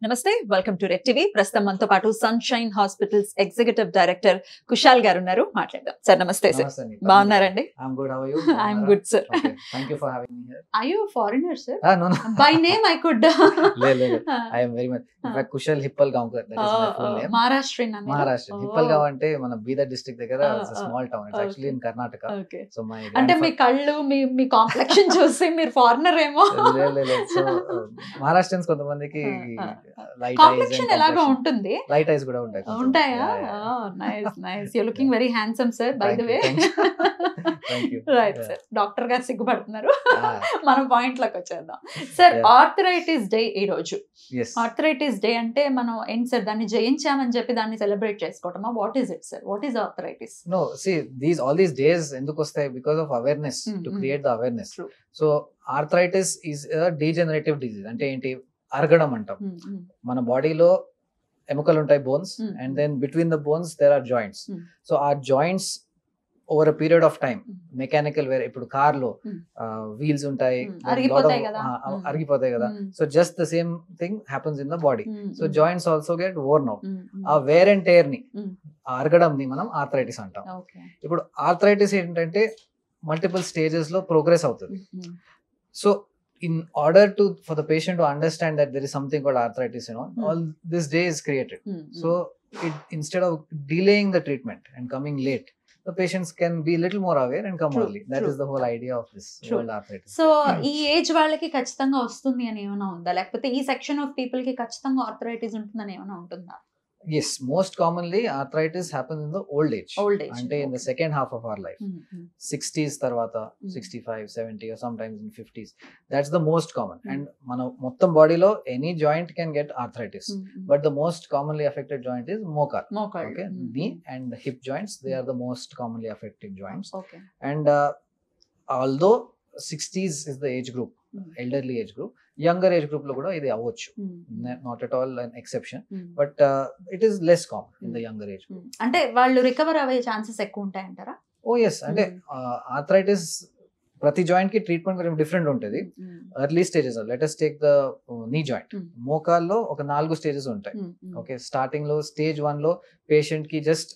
నమస్తే, welcome to red TV. ప్రస్తుతం మనతో పాటు sunshine hospitals executive director Kushal గారు ఉన్నారు. మాట్లాడదాం. సార్ నమస్తే. సార్ బాగున్నారండి? I am good sir. Thank you for having me here. Are you a foreigner, sir? No. By name I could. I am very much. In fact, Kushal Hippalgaonkar. That is my full name. Maharashtrian. Maharashtrian. Hippalgaon ante mana Bidar district దగ్గర it's a small town. It's actually in Karnataka. Okay. So my అంటే మీ కళ్ళు మీ complexion చూసి మీరు foreigner ఏమో. So మహారాష్ట్రన్స్ కొంతమందికి light ice complexion ఎలాగా ఉంటుంది? Light ice కూడా ఉంటాయి. ఉంటాయా? Nice. You looking very handsome sir, by the way. Thank you. Right sir. Doctor గారు సిగ్గుపడుతున్నారు. మనం పాయింట్ లోకి వచ్చేద్దాం. సార్, ఆర్థరైటిస్ డే ఈ రోజు. ఆర్థరైటిస్ డే అంటే మనం ఏంటి సార్, దాన్ని జయించామని చెప్పి దాన్ని సెలబ్రేట్ చేసుకోవటమా? What is it sir? What is arthritis? No, see, all these days ఎందుకు వస్తాయి? Because of awareness, to create the awareness. True. So arthritis is a degenerative disease. అంటే ఏంటి? అరగడం అంటాం. మన బాడీలో ఎముకలు ఉంటాయి, bones, and then between the bones there are joints. So ఆ joints over a period of time, mechanical wear, ఇప్పుడు car లో వీల్స్ ఉంటాయి, అరిగిపోతాయి కదా. So just the same thing happens in the body. So joints also get worn out. ఆ wear and tear ని, అరగడం ని మనం ఆర్థరైటిస్ అంటాం. ఇప్పుడు ఆర్థరైటిస్ ఏంటంటే మల్టిపుల్ స్టేజెస్ లో ప్రోగ్రెస్ అవుతుంది. So in order for the patient to understand that there is something called arthritis, all this day is created. So instead of delaying the treatment and coming late, the patients can be a little more aware and come early. That is the whole idea of this world arthritis. So ఈ age వాళ్ళకి ఖచ్చితంగా వస్తుంది అని ఏమైనా ఉందా, లేకపోతే ఈ section of people కి ఖచ్చితంగా ఆర్థరైటిస్ ఉంటుందని ఏమైనా ఉంటుందా? Yes, most commonly arthritis happens in the old age. Ante in the second half of our life. 60s tarvata, 65, 70 or sometimes in 50s. That's the most common. And mana mottam body lo any joint can get arthritis. But the most commonly affected joint is mokal. Okay, knee and hip joints, they are the most commonly affected joints. Okay. And although 60s is the age group, elderly age group, younger age group lo kuda idi avvochu, not at all an exception, but it is less common in the younger age group. అంటే వాళ్ళు recover అయ్యే chances ఎక్కువ ఉంటాయి అంటారా? Oh yes, అంటే arthritis ప్రతి joint కి treatment కొంచెం డిఫరెంట్ ఉంటుంది. Early stages, let us take the knee joint. మోకాల్లో ఒక 4 స్టేజెస్ ఉంటాయి. ఓకే, స్టార్టింగ్ లో స్టేజ్ 1 లో పేషెంట్ కి జస్ట్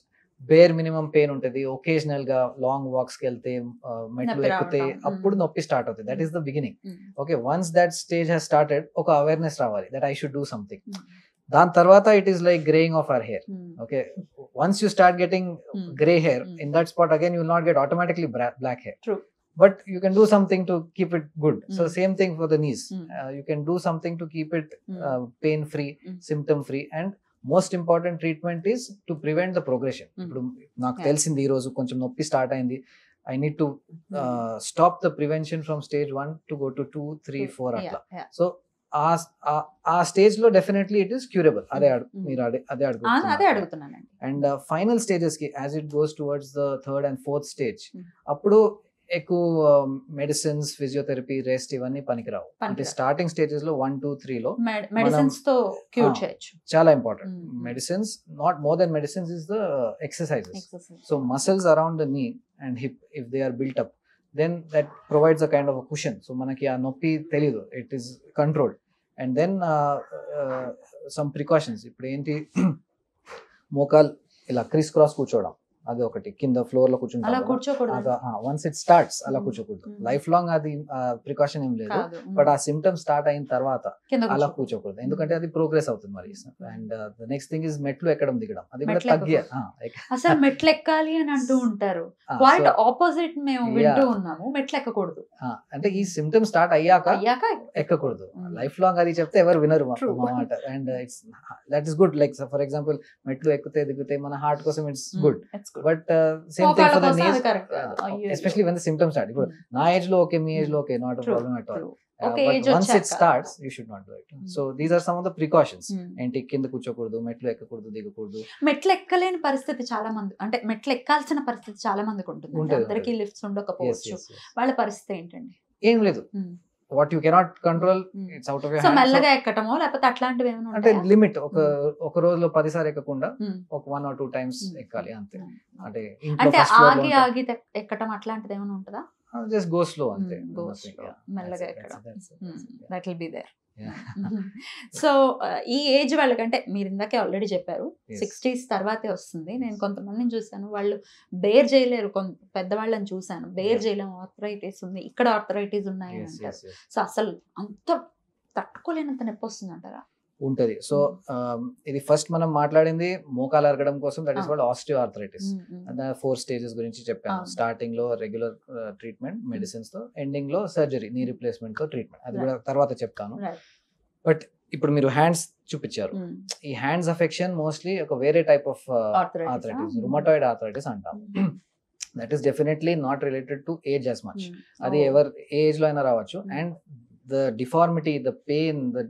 బేర్ మినిమం పెయిన్ ఉంటుంది. ఒకేషనల్ గా లాంగ్ వాక్స్ కి వెళ్తే, మెట్లు ఎక్కితే అప్పుడు నొప్పి స్టార్ట్ అవుతుంది. That is the beginning. Okay, once that stage has started, ఒక అవేర్నెస్ రావాలి that I should do something. దాని తర్వాత it is like graying of our hair. Okay, once you start getting grey hair in that spot, again you will not get automatically black hair. But you can do something to keep it good. So same thing for the knees. You can do something to keep it pain free, symptom free, and most important treatment is to prevent the progression. ఇప్పుడు నాకు తెలిసింది ఈ రోజు కొంచెం నొప్పి start అయింది, I need to stop the prevention from stage 1 to go to 2, 3, 4 అట్లా. So ఆ స్టేజ్ లో డెఫినెట్లీ ఇట్ ఈస్ క్యూరబుల్. మీరు అదే అడుగుతున్నాను. అండ్ ఫైనల్ స్టేజెస్ కి, as it goes towards the third and fourth stage, అప్పుడు ఎక్కువ మెడిసిన్స్, ఫిజియోథెరపీ, రెస్ట్ ఇవన్నీ పనికిరావు. అంటే స్టార్టింగ్ స్టేజెస్ లో 1, 2, 3 లో మెడిసిన్స్ తో క్యూర్ చేయొచ్చు. చాలా important. Medicines, not more than medicines, is the exercises. So muscles around the knee and hip, if they are built up, then that provides a kind of a cushion. So manaki aa noppi telidu, it is controlled. And then some precautions. Ippudu enti mokal ila criss cross కూర్చోవడం, అది ఒకటి. కింద floor లో కూర్చుంటాం, once it starts అలా కూర్చోకూడదు. Life long అది precaution ఏం లేదు, బట్ ఆ సిమ్టమ్ స్టార్ట్ అయిన తర్వాత అలా కూర్చోకూడదు, ఎందుకంటే అది ప్రోగ్రెస్ అవుతుంది మరి. And the next thing is మెట్లు ఎక్కడం దిగడం, అది కూడా తగ్గియాలి. అసలు మెట్లు ఎక్కాలి అని అంటూ ఉంటారు, క్వైట్ ఆపోజిట్ మేము వింటూ ఉన్నాము, మెట్లు ఎక్కకూడదు. అంటే ఈ సిమ్టమ్ స్టార్ట్ అయ్యాక ఎక్కకూడదు. లైఫ్ లాంగ్ అది చెప్తే ఎవరు వినరు మాట. And it's that is good. Like for example, మెట్లు ఎక్కితే దిగితే మన హార్ట్ కోసం it's good. But same thing for the knees, especially when the symptoms start. Na age lo okay, me age lo okay, not a problem at all. Okay, but once it starts, you should not do it. So these are some of the precautions. Enti kinda కూర్చోకూడదు, మెట్లు ఎక్కకూడదు, దిగకూడదు. మెట్లు ఎక్కలేని పరిస్థితి చాలా మంది, అంటే మెట్లు ఎక్కాల్సిన పరిస్థితి చాలా మందికి ఉంటుంది. అందరికీ లిఫ్ట్స్ ఉండకపోవచ్చు. వాళ్ళ పరిస్థితి ఏంటండి? ఏం లేదు. What you cannot control, it's out of your hands. So మెల్లగా ఎక్కటమో లేకపోతే అట్లాంటివి ఏమైనా అంటే లిమిట్, ఒక రోజులో 10 సార్లు ఎక్కకుండా ఒక 1 or 2 times ఎక్కాలి అంతే. అంటే ఆగి ఎక్కటం అట్లాంటిది ఏమైనా ఉంటుందా? జస్ట్ గో స్లో అంతే, మెల్లగా ఎక్కడం. That will be there. So ఈ ఏజ్ వాళ్ళకంటే మీరు ఇందాకే ఆల్రెడీ చెప్పారు 60s తర్వాతే వస్తుంది. నేను కొంతమందిని చూసాను, వాళ్ళు బేర్ చేయలేరు. పెద్దవాళ్ళని చూసాను, బేర్ చేయలేము, ఆర్థరైటిస్ ఉంది, ఇక్కడ ఆర్థరైటిస్ ఉన్నాయి అని అంటారు. సో అసలు అంత తట్టుకోలేనంత నొప్పి వస్తుంది అంటారా? ఉంటది. సో ఇది ఫస్ట్ మనం మాట్లాడింది మోకాలు అరగడం కోసం, that is called osteo arthritis. 4 stages గురించి చెప్పాను. స్టార్టింగ్ లో రెగ్యులర్ ట్రీట్మెంట్ మెడిసిన్స్ తో, ఎండింగ్ లో సర్జరీ నీ రిప్లేస్మెంట్ తో ట్రీట్మెంట్, అది కూడా తర్వాత చెప్తాను. బట్ ఇప్పుడు మీరు హ్యాండ్స్ చూపించారు. ఈ హ్యాండ్స్ అఫెక్షన్ మోస్ట్లీ ఒక వేరే type of arthritis, rheumatoid arthritis అంటాం. That is definitely not related to age as much. అది ఎవరు ఏజ్ లో అయినా రావచ్చు. And the deformity, the pain, the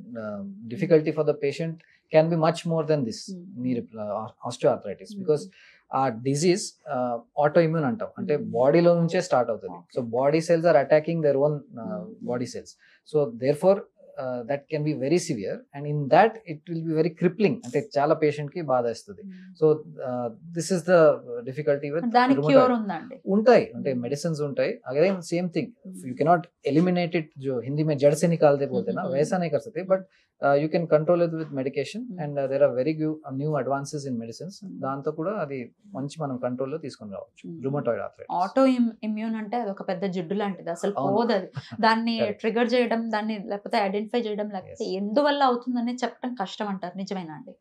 difficulty for the patient can be much more than this knee osteoarthritis, because ఆ disease autoimmune అంటాం. అంటే బాడీలో నుంచే స్టార్ట్ అవుతుంది. So body cells are attacking their own body cells. So therefore that can be very severe, and in that it will be very crippling. అంటే చాలా patient కి బాధ ఇస్తుంది. So this is the difficulty with దానికి cure ఉందండి. ఉంటాయి, అంటే medicines ఉంటాయి. Again same thing, you cannot eliminate it. जो हिंदी में जड़ से निकालते बोलते हैं ना, वैसा नहीं कर सकते, but you can control it with medication, and there are very new advances in medicines. దాంతో కూడా అది మంచి మనం కంట్రోల్ లో తీసుకొని రావచ్చు. రుమటాయిడ్ ఆర్థరైటిస్, ఆటో ఇమ్యూన్ అంటే అది ఒక పెద్ద జిడ్డు లాంటిది, అసలు పోదు అది. దాన్ని ట్రిగర్ చేయడం, దాన్ని లేకపోతే ఐడెంటిఫై చేయడం, లేకపోతే ఎందువల్ల అవుతుందని చెప్పడం కష్టం అంటారు. నిజమేనా అండి?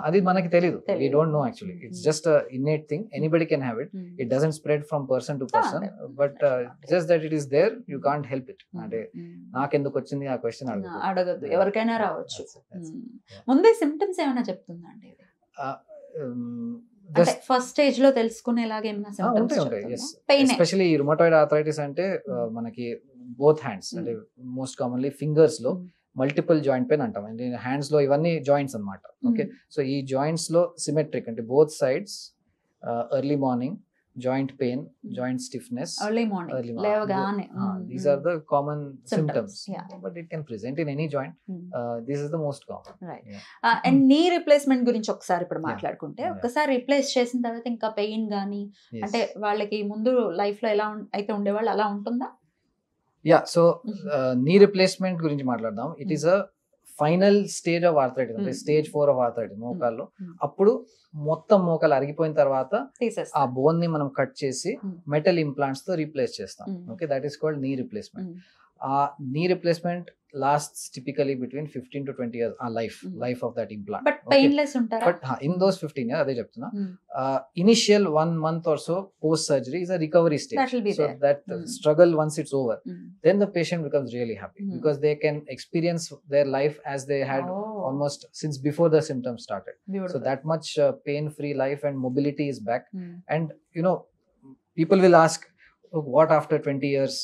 అది మనకి తెలియదు. We don't know actually. It's just a innate thing. Anybody can have it. It doesn't spread from person to person, but just that it is there, you can't help it. అంటే నాకెందుకు వచ్చింది ఆ క్వశ్చన్ అడగద్దు, ఎవరికైనా రావచ్చు. ముందే symptoms ఏమైనా చెప్తుందా అండి? ఫస్ట్ స్టేజ్ లో తెలుసుకునేలాగా ఏమైనా సిమ్టమ్స్ ఉంటాయి. ఎస్పెషల్లీ రుమటాయిడ్ ఆర్థరైటిస్ అంటే మనకి బోత్ హ్యాండ్స్, అంటే మోస్ట్ కామన్లీ ఫింగర్స్ లో మల్టిపుల్ జాయింట్ పెయిన్ అంటాం. అంటే హ్యాండ్స్ లో ఇవన్నీ జాయింట్స్ అన్నమాట. ఓకే, సో ఈ జాయింట్స్ లో సిమెట్రిక్, అంటే both sides early morning joint pain, joint stiffness, early morning లేవగానే. These are the common symptoms, but it can present in any joint. This is the most common. Right. And knee replacement గురించి ఒకసారి ఇప్పుడు మాట్లాడుకుంటే, ఒకసారి replace చేసిన తర్వాత ఇంకా pain గానీ, అంటే వాళ్ళకి ముందు లైఫ్ లో ఎలా అయితే ఉండేవాళ్ళు అలా ఉంటుందా? సో నీ రిప్లేస్మెంట్ గురించి మాట్లాడదాం. It is a final stage of arthritis, అంటే స్టేజ్ 4 ఆఫ్ ఆర్థరైటిస్ మోకాల్లో. అప్పుడు మొత్తం మోకాలు అరిగిపోయిన తర్వాత ఆ బోన్ ని మనం కట్ చేసి మెటల్ ఇంప్లాంట్స్ తో రీప్లేస్ చేస్తాం. Okay, that is called knee replacement. ఆ knee replacement lasts typically between 15 to 20 years, ఆ life of that implant. But painless ఉంటారా? But in those 15 years, అదే చెప్తున్నా, initial 1 month or so post surgery is a recovery stage. That will be so there. that struggle, once it's over, then the patient becomes really happy, because they can experience their life as they had almost since before the symptoms started. Beautiful. So that much pain free life and mobility is back. And you know, people will ask, what after 20 years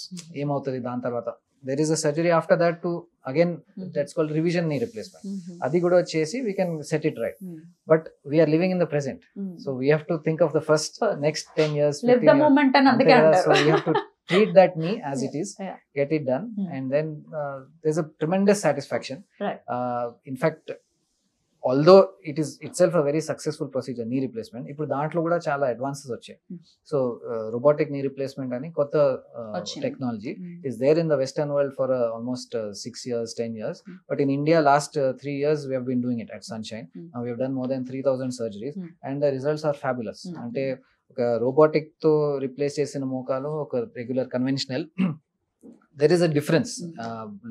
ఏమవుతుంది దాని తర్వాత? There is a surgery after that to, again, that's called revision knee replacement. Adi kuda chesi we can set it right. But we are living in the present. So we have to think of the next 10 years, 15 live the moment and andake antaru. So we have to treat that knee as it is, get it done, and then there's a tremendous satisfaction. Right. In fact, although it is itself a very successful procedure, knee replacement, ఇప్పుడు దాంట్లో కూడా చాలా advances వచ్చాయి. So robotic knee replacement అని కొత్త technology is there in the western world for almost 6 years, 10 years, but in India last 3 years we have been doing it at Sunshine. We have done more than 3,000 surgeries, and the results are fabulous. అంటే ఒక robotic తో replace చేసిన మోకాలు ఒక regular conventional, there is a difference.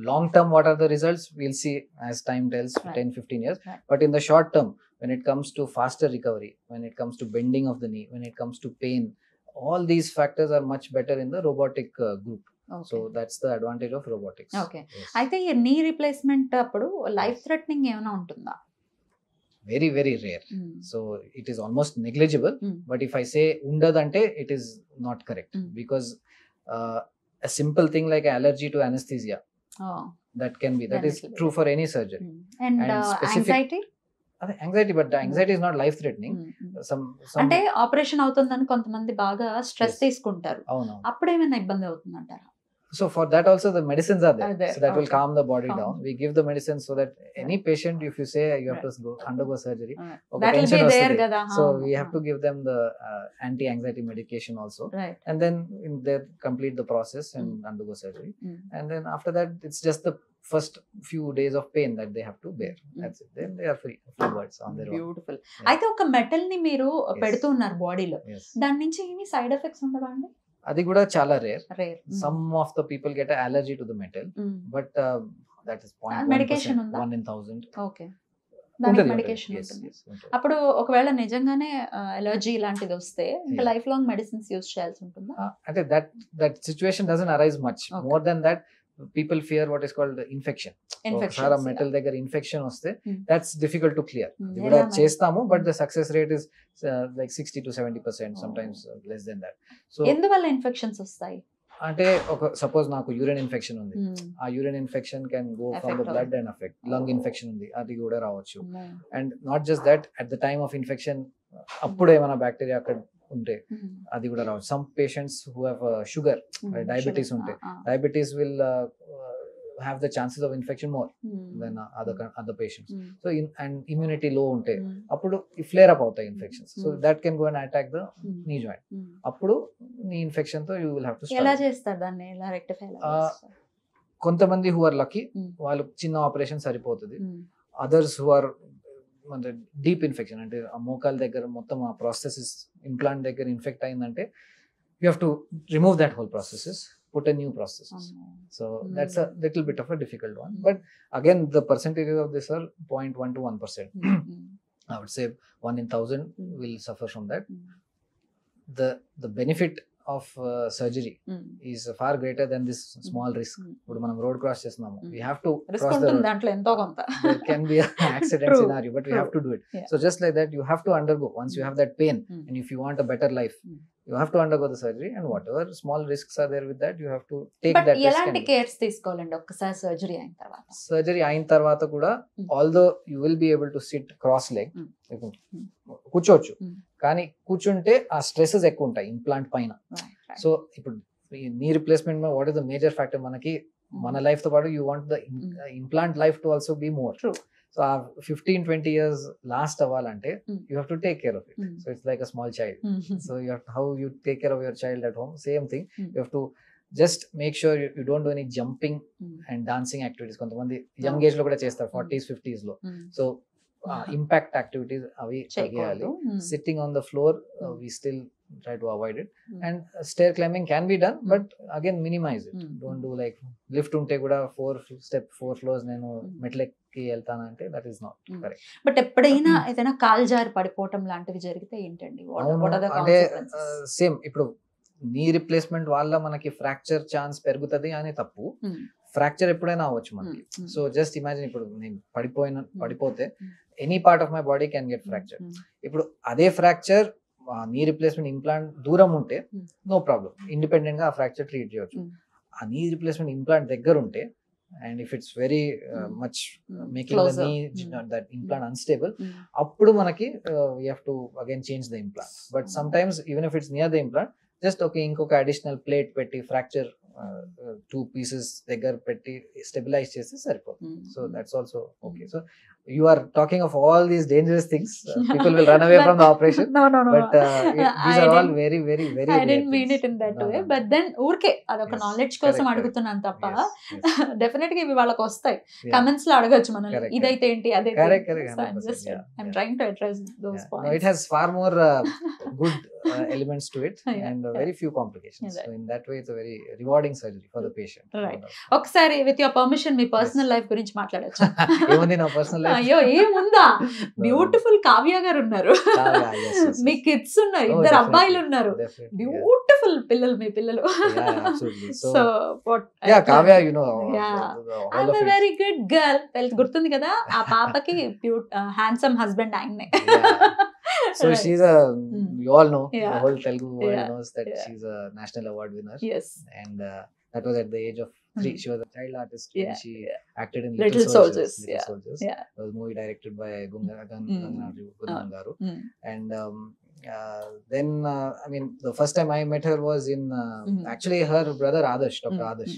Long term, what are the results? We'll see as time tells, 10-15 years. But in the short term, when it comes to faster recovery, when it comes to bending of the knee, when it comes to pain, all these factors are much better in the robotic group. So that's the advantage of robotics. Okay. అయితే ఈ knee replacement అప్పుడు life threatening ఏమైనా ఉంటుందా? Very, very rare. So it is almost negligible. But if I say undadante, it is not correct, because a simple thing like allergy to anesthesia, that can be, that is true for any surgery. And anxiety? Anxiety, but anxiety is not life threatening. Some అంటే operation అవుతుందని కొంతమంది బాగా stress తీసుకుంటారు, అప్పుడు ఏమైనా ఇబ్బంది అవుతుందంటారా? So for that also the medicines are there. So that will calm the body down. We give the medicines so that any patient, if you say you have to undergo surgery, that will be there kada. So we have to give them the anti-anxiety medication also. And then they complete the process and undergo surgery. And then after that, it's just the first few days of pain that they have to bear. That's it. Then they are free words on their own. Beautiful. అయితే ఒక metal ని మీరు పెడుతూ ఉన్నారు బాడీలో, దాని నుంచి ఏమి సైడ్ ఎఫెక్ట్స్ ఉండవా అండి? అది కూడా చాలా rare. Rare. Some of the people get an allergy to the metal, but that is 0.1%, medication ఉందా? 1 in 1000. ఓకే, దానికి మెడికేషన్ ఉంటుంది. అప్పుడు ఒకవేళ నిజంగానే ఎలర్జీ ఇలాంటిది వస్తే ఇంకా లైఫ్ లాంగ్ మెడిసిన్స్ యూజ్ చేయాల్సి ఉంటుందా? అంటే that situation doesn't arise much. More than that, people fear what is called infection. ఒకసారి మెటల్ దగ్గర ఇన్ఫెక్షన్ వస్తే that's difficult to clear. ఇది కూడా చేస్తాము, but the success rate is like 60 to 70%, sometimes less than that. So ఎందువల్ల infections వస్తాయి అంటే ఒక సపోజ్ నాకు యూరిన్ ఇన్ఫెక్షన్ ఉంది, ఆ urine infection can go from the blood and affect. Lung infection ఉంది, అది కూడా రావచ్చు. And not just that, at the time of infection అప్పుడు ఏమైనా బ్యాక్టీరియా అక్కడ ఉంటే అది కూడా రావచ్చు. Some patients who have sugar, diabetes ఉంటే, diabetes will have the chances of infection more than other patients. So and immunity low unte appudu flare up avutayi infections. So that can go and attack the knee joint. Appudu knee infection tho you will have to start. ela chestar danni, ela rectify kontamandi who are lucky vallu chinna operation saripotadi. Others who are deep infection ante aa mokal దగ్గర మొత్తం ఆ processes implant దగ్గర infect అయిందంటే you have to remove that whole processes, put a new processes. So that's a little bit of a difficult one, but again the percentages of this are 0.1 to 1%. I would say 1 in 1000 will suffer from that. The benefit of surgery is far greater than this small risk. ఇప్పుడు మనం road cross చేస్తున్నాము, we have to cross the road. దాంట్లో ఎంతో కొంత there can be an accident scenario, but we have to do it. So just like that, you have to undergo. Once you have that pain, and if you want a better life, you have to undergo the surgery, and whatever small risks are there with that, you have to take that risk. ఎలాంటి cares తీసుకోవాలండి ఒక్కసారి surgery అయిన తర్వాత? Surgery అయిన తర్వాత కూడా although you will be able to sit cross leg, కూర్చోవచ్చు, కానీ కూర్చుంటే ఆ స్ట్రెసెస్ ఎక్కువ ఉంటాయి ఇంప్లాంట్ పైన. సో ఇప్పుడు knee replacement what is the major factor, మనకి మన లైఫ్ తో పాటు you want the implant life to also be more. So ఆ 15-20 years లాస్ట్ అవ్వాలంటే you have to take care of it. So it's like a small child. So you have how you take care of your child at home, same thing. You have to just make sure you don't do any jumping and dancing activities. కొంతమంది young age లో కూడా చేస్తారు, 40s 50s లో. So impact activities అవి చేయాలి. Sitting on the floor we still try to avoid it, and stair climbing can be done, but again minimize it. Don't do like lift unte kuda 4 floors nenu మెట్లెక్కి వెళ్తాను అంటే that is not correct. But ఎప్పుడైనా ఏదైనా call జారి పడిపోవటం లాంటివి జరిగితే ఏంటండి? అంటే సేమ్ ఇప్పుడు నీ రిప్లేస్మెంట్ వల్ల మనకి ఫ్రాక్చర్ ఛాన్స్ పెరుగుతుంది అని తప్పు. ఫ్రాక్చర్ ఎప్పుడైనా అవ్వచ్చు మనకి. సో జస్ట్ ఇమాజిన్, ఇప్పుడు నేను పడిపోతే any part of my body can get fracture. ఇప్పుడు అదే ఫ్రాక్చర్ నీ రిప్లేస్మెంట్ ఇంప్లాంట్ దూరం ఉంటే నో ప్రాబ్లం, ఇండిపెండెంట్ గా ఆ ఫ్రాక్చర్ ట్రీట్ చేయవచ్చు. ఆ నీ రిప్లేస్మెంట్ ఇంప్లాంట్ దగ్గర ఉంటే, and if it's very much making the knee that implant unstable, appudu manaki we have to again change the implant. But sometimes even if it's near the implant, just okay inkoka additional plate petti fracture 2 pieces దగ్గర పెట్టి stabilise చేస్తే సరిపోతుంది. So that's also okay. So you are talking of all these dangerous things. People will run away from the operation. No. But these are all very, very, very. I didn't mean it in that way. But then ఊరికే అదొక knowledge కోసం అడుగుతున్నాను తప్ప definite గా ఇవి వాళ్ళకి వస్తాయి. Comments లో అడగచ్చు మనల్ని, ఇదైతే ఏంటి అదే. I'm trying to address those points. No, it has far more good elements to it, and very few complications. So in that way it's a very rewarding surgery for the patient. Right. ఒకసారి with your permission me personal life గురించి మాట్లాడొచ్చా? ఏముంది నా personal life? అయ్యో ఏముందా, beautiful Kavya గారు ఉన్నారు, మీ kids ఉన్నారు, 2 అబ్బాయిలు ఉన్నారు, బ్యూటిఫుల్ పిల్లలు మీ పిల్లలు. So Kavya, you know, I'm a very good girl. గుర్తుంది కదా ఆ పాపకి హ్యాండ్సమ్ హస్బెండ్ ఆయన్నే. So she's you all know, the whole Telugu world knows that she's a national award winner. Yes. And that was at the age of 3. She was a child artist when she acted in Little Soldiers. It was a movie directed by Ganganaju Garu. And then I mean the first time I met her was in actually her brother Adarsh, Dr. Adarsh.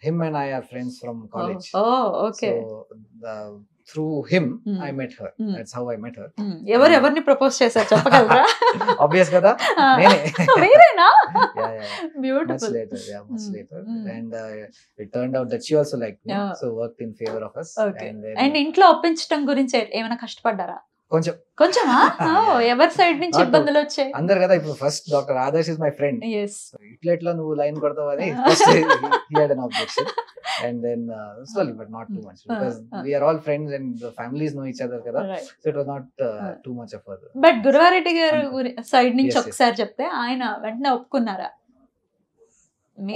Him and I are friends from college. Oh, okay. So through him I met her. That's how I met her. ఎవరిని propose చేశారు చెప్పగలరా? Obvious kada, nene. మీరేనా? Yeah. Beautiful. Much later. And it turned out that she also liked me, so worked in favor of us. Okay. And ఇంట్లో ఒప్పించడం గురించి ఏమైనా కష్టపడ్డారా? కొంచెమా? ఎవరి side నుంచి ఇబ్బందులు వచ్చాయి? అందరు కదా ఇప్పుడు first doctor Adarsh is my friend, ఇట్లా నువ్వు లైన్ కొడతావు అని first he had an objection, and then slowly but not too much, because we are all friends and the families know each other kada, so it was not too much of a. But Guruva Reddy గారు side నుంచి ఒకసారి చెప్తే ఆయన వెంటనే ఒప్పుకున్నారా?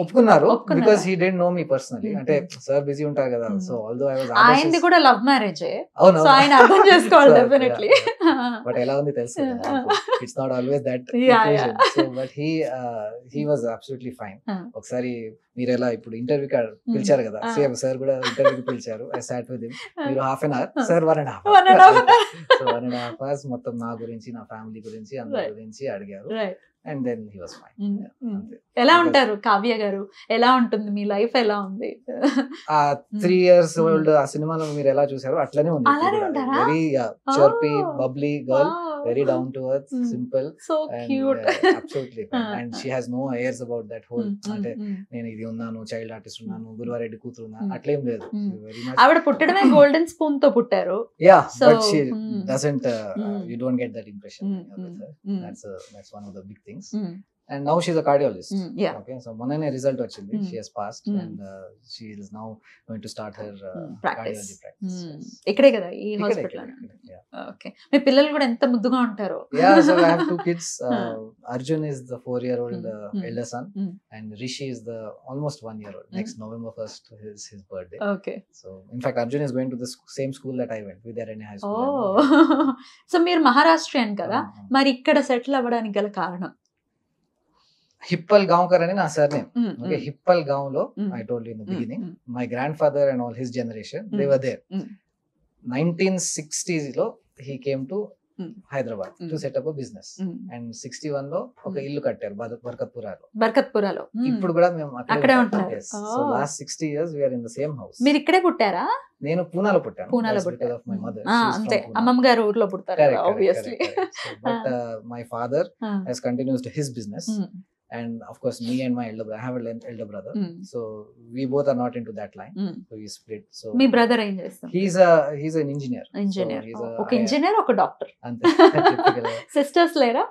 ఒప్పుకున్నారు, because he didn't know me personally. అంటే sir busy ఉంటారు కదా, సో ఆల్దో ఐ వాస్ ఆయనది కూడా లవ్ మ్యారేజ్, అవును, సో ఆయన అర్థం చేసుకోవాలి డెఫినెట్లీ. బట్ ఎలా ఉంది తెలుసు, it's not always that equation. So but he was absolutely fine. ఒకసారి మీరు ఎలా ఇప్పుడు ఇంటర్వ్యూ పిలిచారు కదా, సేమ్ సార్ కూడా ఇంటర్వ్యూకి పిలిచారు. ఐ సాట్ విత్ హిమ్, మీరు half an hour, sir 1.5 hours. So 1.5 hours మొత్తం నా గురించి, నా ఫ్యామిలీ గురించి, అందరి గురించి అడిగారు. And then he was fine. ఎలా ఉంటారు కావ్య గారు? ఎలా ఉంటుంది మీ లైఫ్? ఎలా ఉంది? 3 years old ఆ సినిమాలో మీరు ఎలా చూసారో అట్లనే ఉంది. Very chirpy, bubbly girl, very down to earth, simple, so cute, absolutely fine. And she has no airs about that whole అంటే నేను ఇది ఉన్నాను, చైల్డ్ ఆర్టిస్ట్ ఉన్నాను, గురువారెడ్డి కూతురు ఉన్నా అట్లేం లేదు. ఆవిడ పుట్టడమే గోల్డెన్ స్పూన్ తో పుట్టారు. Yeah, but she doesn't you don't get that impression. That's one of the big things. And now she's a cardiologist. Okay, so monane result vachindi, she has passed, and she is now going to start her cardiology practice. ikkade kada ee hospital. Okay, మీ పిల్లలు కూడా ఎంత ముద్దుగా ఉంటారో. Yeah, so I have 2 kids. Arjun is the 4-year-old elder son, and Rishi is the almost 1-year-old. Next November 1st is his birthday. Okay, so in fact Arjun is going to the same school that I went, Vidyaranya High School. Oh, so మీరు మహారాష్ట్రియన్ కదా, మరి ఇక్కడ settle అవ్వడానికి గల కారణం? Hippal Gaonkar ani na surname. Okay, Hippal Gaon lo, I told you in the beginning, my grandfather and all his generation, they were there. 1960s lo he came to Hyderabad to set up a business, and 61 లో ఒక ఇల్లు కట్టారు బర్కత్పురాలో. ఇప్పుడు కూడా మేము అక్కడే ఉంటున్నాం. So last 60 years we are in the same house. మీరు ఇక్కడే పుట్టారా? నేను పూనాలో పుట్టాను. My mother, అంతే, అమ్మమ్మ గారు ఊర్లో పుడతారు obviously. But my father has continued his business, and of course me and my elder brother, I have an elder brother, so we both are not into that line, so we split. So me brother ఏం చేస్తారు? he's an engineer. ఒక engineer, ఒక doctor. అంతే. Sisters లేరా?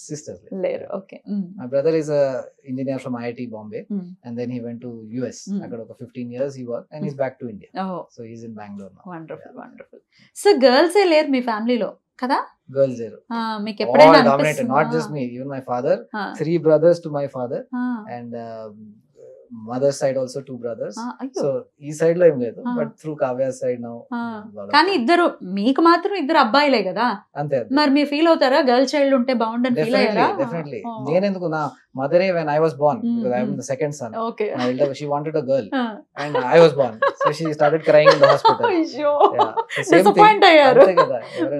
Sisters లేరు. Okay. My brother is a engineer from IIT Bombay, and then he went to US. అక్కడ ఒక 15 years he worked, and he's back to India. So he's in Bangalore now. Wonderful. So girls ఏ లేరు మీ ఫ్యామిలీలో కదా? Girls zero. మీకు ఎప్పుడైనా dominated, not just me, even my father, 3 brothers to my father, and mother side also 2 brothers. So ఈ side లో ఏం లేదు, but through Kavya side now. కానీ ఇద్దరు, మీకు మాత్రం ఇద్దరు అబ్బాయిలే కదా, అంతే. మరి మీరు ఫీల్ అవుతారా గర్ల్ చైల్డ్ ఉంటే బాగుండని ఫీల్ అయ్యారా? డెఫినెట్లీ. నేనెందుకు, నా మదరే when I was born, because I am the second son, my elder, she wanted a girl, and I was born, so she started crying in the hospital. అయ్యో, disappoint అయ్యారు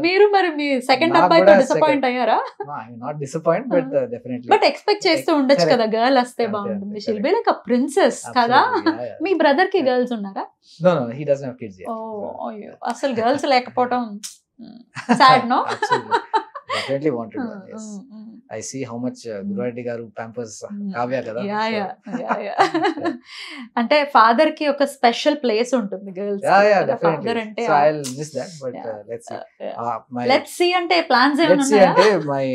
మీరు. మరి మీ second అబ్బాయితో disappoint అయ్యారా? No, I am not disappointed, but definitely. But expect చేస్తూ ఉండొచ్చు కదా, girl వస్తే బాగుంటుంది, she'll be like a princess కదా. మీ బ్రదర్ కి గర్ల్స్ ఉన్నారా? No, he doesn't have kids yet. అసలు గర్ల్స్ లేకపోవడం sad, no? Definitely wanted one. Yes, I see how much Guruvareddy garu pampers Kavya kada. Yeah. అంటే father కి ఒక special place ఉంటుంది girls. Yeah, definitely. So I'll miss that, but let's see అంటే plans ఏమైనా ఉన్నాయా? Let's see అంటే my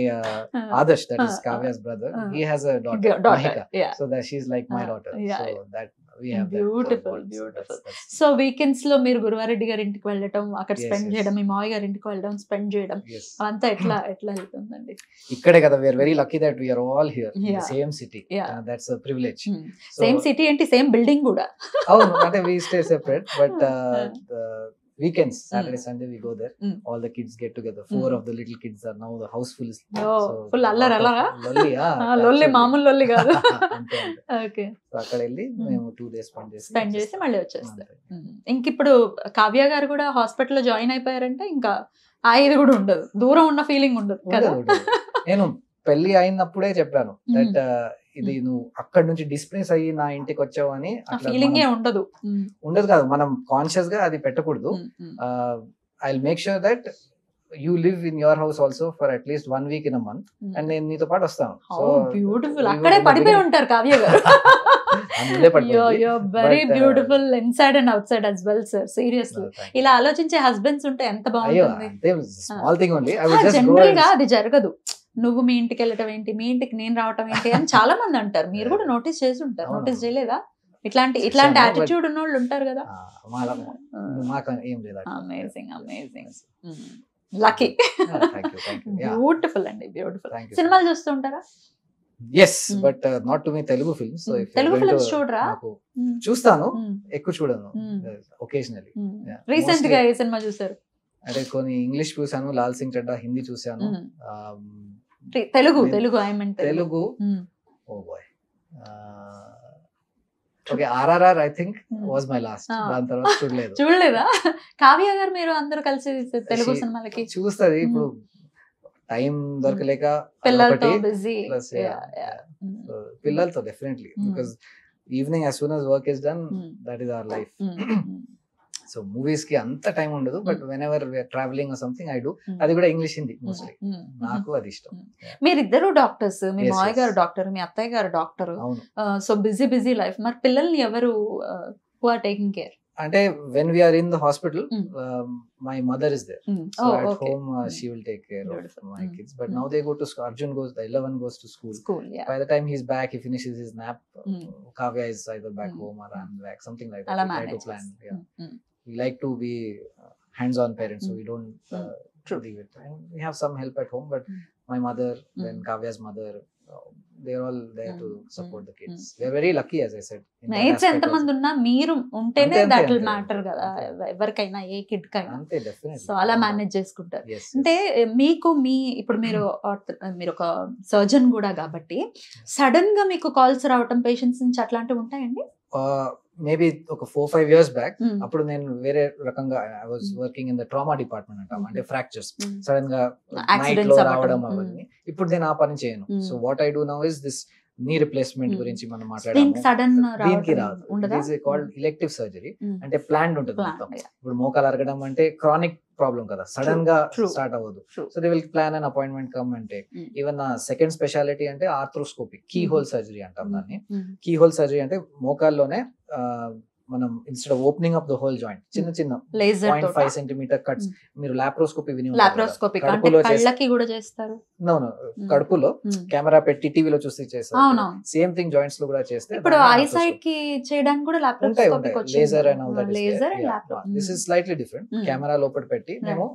Adarsh, that is Kavya's brother, he has a daughter, Mahika. So that she's like my daughter. So that we have beautiful. So weekends లో మీరు గురువారెడ్డి గారి ఇంటికి వెళ్ళడం, అక్కడ స్పెండ్ చేయడం, మీ మావయ్య గారి ఇంటికి వెళ్ళడం, స్పెండ్ చేయడం, అంతా ఎట్లా వెళ్తుందండి? ఇక్కడే కదా, we are very lucky that we are all here in the same city. That's a privilege. Same city ఏంటి, సేమ్ బిల్డింగ్ కూడా. అవును, అంటే we stay separate, but weekends, Saturday, Sunday, we go there. All the kids get together. 4 of the little kids are now, the house full is full అల్లరా? లొల్లి, మామూలు లొల్లి కాదు. Okay. So అక్కడ వెళ్ళి మేము 2 days స్పెండ్ చేసి మళ్ళీ వచ్చేస్తారు. ఇంకిప్పుడు కావ్య గారు కూడా హాస్పిటల్లో జాయిన్ అయిపోయారంటే ఇంకా ఇది కూడా ఉండదు, దూరం ఉన్న ఫీలింగ్ ఉండదు కదా. నేను పెళ్లి అయినప్పుడే చెప్పాను దట్ ఇది నువ్వు అక్కడ నుంచి డిస్ప్లేస్ అయ్యి నా ఇంటికి వచ్చావు అని ఫీలింగ్ ఉండదు కాదు, మనం కాన్షియస్ గా అది పెట్టకూడదు. I'll make sure that you live in your house also for at least 1 week in a month, and నేను నీతో పాటు వస్తాను. బ్యూటిఫుల్. అక్కడే పడిపోయి ఉంటారు కావ్య గారు. Very beautiful inside and out side as well sir, seriously. ఇలా ఆలోచించే హస్బెండ్స్ ఉంటే ఎంత బాగుంటుంది. Small thing only. జనరల్ గా అది జరగదు. నువ్వు మీ ఇంటికి వెళ్ళటం ఏంటి, మీ ఇంటికి నేను రావటం ఏంటి అని చాలా మంది అంటారు. మీరు కూడా నోటీస్ చేసి ఉంటారు. నోటీస్ చేయలేదా? ఇట్లాంటి యాటిట్యూడ్ ఉన్న వాళ్ళు ఉంటారు కదా. Amazing amazing. లక్కీ. బ్యూటిఫుల్ అండి, బ్యూటిఫుల్. సినిమాలు చూస్తూ ఉంటారా? Yes, but not to me Telugu films. Telugu films చూడరా? చూస్తాను, ఎక్కువ చూడను, ఒకేషనల్లీ. రీసెంట్ గా ఏ సినిమా చూసారు? అంటే కొన్ని ఇంగ్లీష్ చూసాను, లాల్ సింగ్ చడ్డా. హిందీ చూసాను. Telugu Telugu I mean Telugu oh boy, okay, RRR I think was my last. దాని తర్వాత చూడలేదా? కావ్య గారు మీరు అందరూ కలిసి తెలుగు సినిమాలకి చూస్తుంది. ఇప్పుడు టైం దొరకలేక పిల్లలతో బిజీ. పిల్లలతో definitely, because evening as soon as work is done, that is our life. So movies కి అంత టైం ఉండదు, but whenever we're travelling or something I do. అది కూడా ఇంగ్లీష్, హిందీ మోస్ట్లీ. నాకు అది ఇష్టం. మీరిద్దరు డాక్టర్స్, మీ మాయ గారు డాక్టర్, మీ అత్తయ్య గారు doctor. So busy busy life. మరి పిల్లల్ని ఎవరు హూ ఆర్ టేకింగ్ కేర్? అంటే when we are in the hospital, my mother is there. So at home she will take care of my kids. But now they go to school. Arjun goes, the 11 goes to school. Yeah. By the time he's back, he finishes his nap. Kavya is either back home or I'm back, something like that. We try to plan. Yeah. We like to be hands-on parents, so we don't leave it. And we have some help at home, but my mother, then Kavya's mother, they're all there to support the kids. We're very lucky, as I said. Mates ఎంత మంది ఉన్నా మీరు ఉంటేనే that will matter కదా ఎవరికైనా, ఏ kid కైనా. అంతే, definitely. So అలా మేనేజ్ చేసుకుంటారు. అంటే మీకు ఇప్పుడు మీరు ఒక సర్జన్ కూడా కాబట్టి సడన్ గా మీకు కాల్స్ రావటం పేషెంట్స్ నుంచి అట్లాంటివి ఉంటాయండి? మేబీ ఒక 4-5 years బ్యాక్, అప్పుడు నేను వేరే రకంగా I was working in the trauma department అంటాం. అంటే ఫ్రాక్చర్స్ సడన్ గా నైట్ లో రావడం అవన్నీ. ఇప్పుడు నేను ఆ పని చేయను. So what I do now is this knee replacement గురించి మనం మాట్లాడాము. దీనికి రాదు. It is called elective surgery. అంటే ప్లాన్డ్ ఉంటుంది మొత్తం. ఇప్పుడు మోకాలు అరగడం అంటే క్రానిక్ ప్రాబ్లం కదా, సడన్ గా స్టార్ట్ అవ్వదు. So they will plan an appointment, come and take. Even నా సెకండ్ స్పెషాలిటీ అంటే ఆర్థ్రోస్కోపీ, కీ హోల్ సర్జరీ అంటాం దాన్ని. కీ హోల్ సర్జరీ అంటే మోకాల్లోనే మనం instead of opening up the whole joint, చిన్న చిన్న 0.5 centimeter కట్స్. మీరు లాప్రోస్కోపీ విని కడుపులో కెమెరా పెట్టి టీవీలో చూస్తే చేస్తారు. సేమ్ థింగ్ జాయింట్స్ లో కూడా చేస్తే. ఇప్పుడు ఐసైట్ కి చేయడానికి కూడా లాప్రోస్కోపీ వచ్చింది. Laser and all that is. This is slightly different. Camera లోపల పెట్టి మేము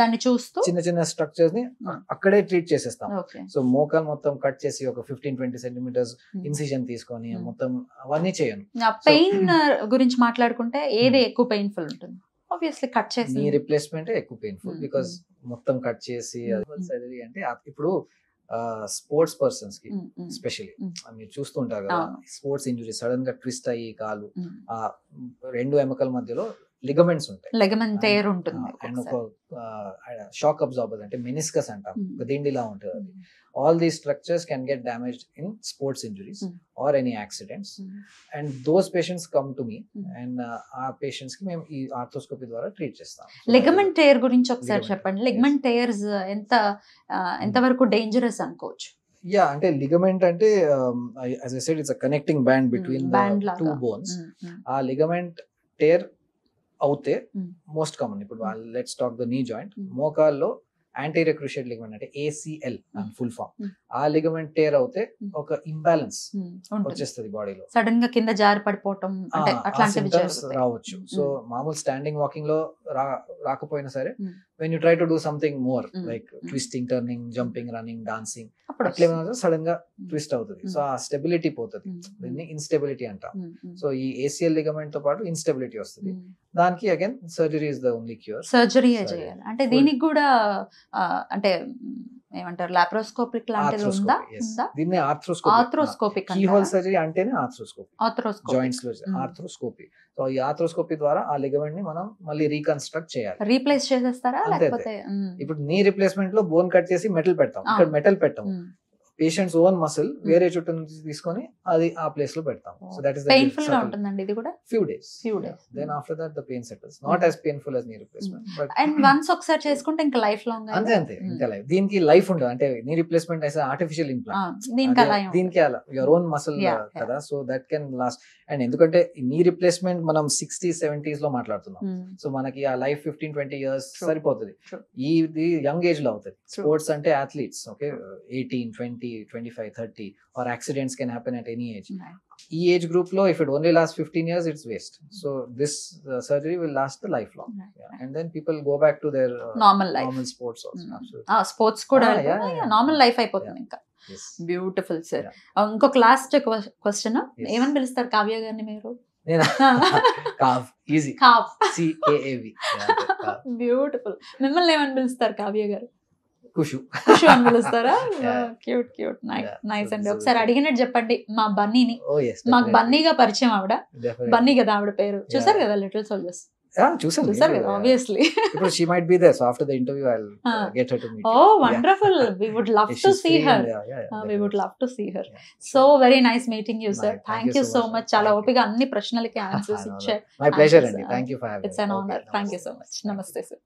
దాన్ని చూస్తూ చిన్న చిన్న స్ట్రక్చర్స్ ని అక్కడే ట్రీట్ చేసేస్తాం. సో మోకాల్ మొత్తం కట్ చేసి ఒక 15-20 centimeters ఇన్సిజన్ తీసుకొని మొత్తం అవన్నీ చేయను. పెయిన్ గురించి మాట్లాడుకుంటే ఏది ఎక్కువ పెయిన్ఫుల్ ఉంటుంది? ఆబ్వియస్లీ కట్ చేసి నీ రిప్లేస్మెంట్ ఎక్కువ పెయిన్ఫుల్, బికాస్ మొత్తం కట్ చేసి సర్జరీ అంటే. ఇప్పుడు స్పోర్ట్స్ పర్సన్స్ కి స్పెషల్లీ మీరు చూస్తుంటారు కదా, స్పోర్ట్స్ ఇంజురీ సడన్ గా ట్విస్ట్ అయ్యి కాలు, ఆ 2 ఎముకల మధ్యలో లిగమెంట్స్ ఉంటాయి, లిగమెంట్ టేర్ ఉంటుంది. అండ్ ఒక షాక్ అబ్జార్బర్ అంటే మెనిస్కస్ అంటాం, ఒక దిండిలా ఉంటుంది అది. All these structures can get damaged in sports injuries or any accidents, and those patients come to me, and our patients ki mem ee arthroscopy dwara treat chestam. Ligament tear gurinchi okkasari cheppandi. Ligament tears enta varaku dangerous ankochu? Yeah, ante ligament ante as I said, it's a connecting band between the two bones. Aa ligament tear avute most common. Ippudu let's talk the knee joint. మోకాల్లో anterior cruciate ligament అంటే ACL అని full form. ఆ ligament tear అవుతే ఒక imbalance వచ్చేస్తుంది బాడీలో, sudden గా కింద జారి పడిపోవటం అట్లాంటివి రావచ్చు. సో మామూలు స్టాండింగ్ వాకింగ్ లో రాకపోయినా సరే, when you try to do something more like twisting, turning, jumping, running, dancing, అట్లా సడన్ గా ట్విస్ట్ అవుతుంది. సో ఆ స్టెబిలిటీ పోతుంది, దీన్ని ఇన్స్టెబిలిటీ అంటాం. సో ఈ ACL లిగమెంట్ తో పాటు ఇన్స్టెబిలిటీ వస్తుంది. దానికి again surgery is the only cure. Surgery చేయాలి అంటే దీనికి కూడా అంటే ఏమంటారు, లాప్రోస్కోపిక్ లాంటిది ఉందా? దీన్ని ఆర్థ్రోస్కోపిక్. కీ హోల్ సర్జరీ అంటేనే ఆర్థ్రోస్కోపీ, జాయింట్స్ లో ఆర్థ్రోస్కోపీ. సో ఈ ఆర్థ్రోస్కోపీ ద్వారా ఆ లిగమెంట్ ని మనం మళ్ళీ రీకన్స్ట్రక్ట్ చేయాలి. రీప్లేస్ చేసేస్తారా? లేకపోతే ఇప్పుడు నీ రిప్లేస్మెంట్ లో బోన్ కట్ చేసి మెటల్ పెడతాం, ఇక్కడ మెటల్ పెట్టాం. పేషెంట్స్ ఓన్ మసిల్ వేరే చుట్టూ నుంచి తీసుకొని అది ఆ ప్లేస్ లో పెడతాం. సో దట్ ఇస్ పెయిన్ఫుల్ గా ఉంటుందండి ఇది కూడా few days. Then Mm. after that the pain settles. Not as painful as knee replacement, but and once ఒకసారి చేసుకుంటే ఇంకా లైఫ్ లాంగ్ అంతే ఇంకా లైఫ్. దీనికి లైఫ్ ఉండదు, అంటే నీ రిప్లేస్మెంట్ అయితే ఆర్టిఫిషియల్ ఇంప్లాంట్, దీనికి అలా దీనికి అలా యువర్ ఓన్ మసిల్ కదా, so that can last. And ఎందుకంటే నీ రిప్లేస్మెంట్ మనం 60s 70s లో మాట్లాడుతున్నాం, సో మనకి ఆ లైఫ్ 15-20 years సరిపోతుంది. ఇది యంగ్ ఏజ్ లో అవుతుంది. స్పోర్ట్స్ అంటే athletes okay 18, 20, 25, 30 or accidents can happen at any age. ఈ ఏజ్ గ్రూప్ లో if it only lasts 15 years it's waste. So this surgery will last the lifelong. And then people go back to their normal sports also. Absolutely. Sports కూడా normal life అయిపోతుంది ఇంకా. Beautiful sir. ఇంకొక last question, ఏమని పిలుస్తారు కావ్య గారిని మీరు? Beautiful. మిమ్మల్ని ఏమని పిలుస్తారు కావ్య గారు? కుషు అని పిలుస్తారా? క్యూట్ క్యూట్ నైస్ అండి. ఒకసారి అడిగినట్టు చెప్పండి మా బన్నీని. మాకు బన్నీగా పరిచయం ఆవిడ, బన్నీ కదా ఆవిడ పేరు. చూసారు కదా లిటిల్ సోల్జర్స్? చూసారు కదా ఆబ్వియస్లీ. ఇప్పుడు she might be there, so after the interview I'll get her to meet you. Oh wonderful. We would love to see her. We would love to see her. So very nice meeting you sir. Thank you so much. చాలా ఓపిక అన్ని ప్రశ్నలకి answers ఇచ్చారు. My pleasure అండి. Thank you for having me. It's an honor. Thank you so much. Namaste sir.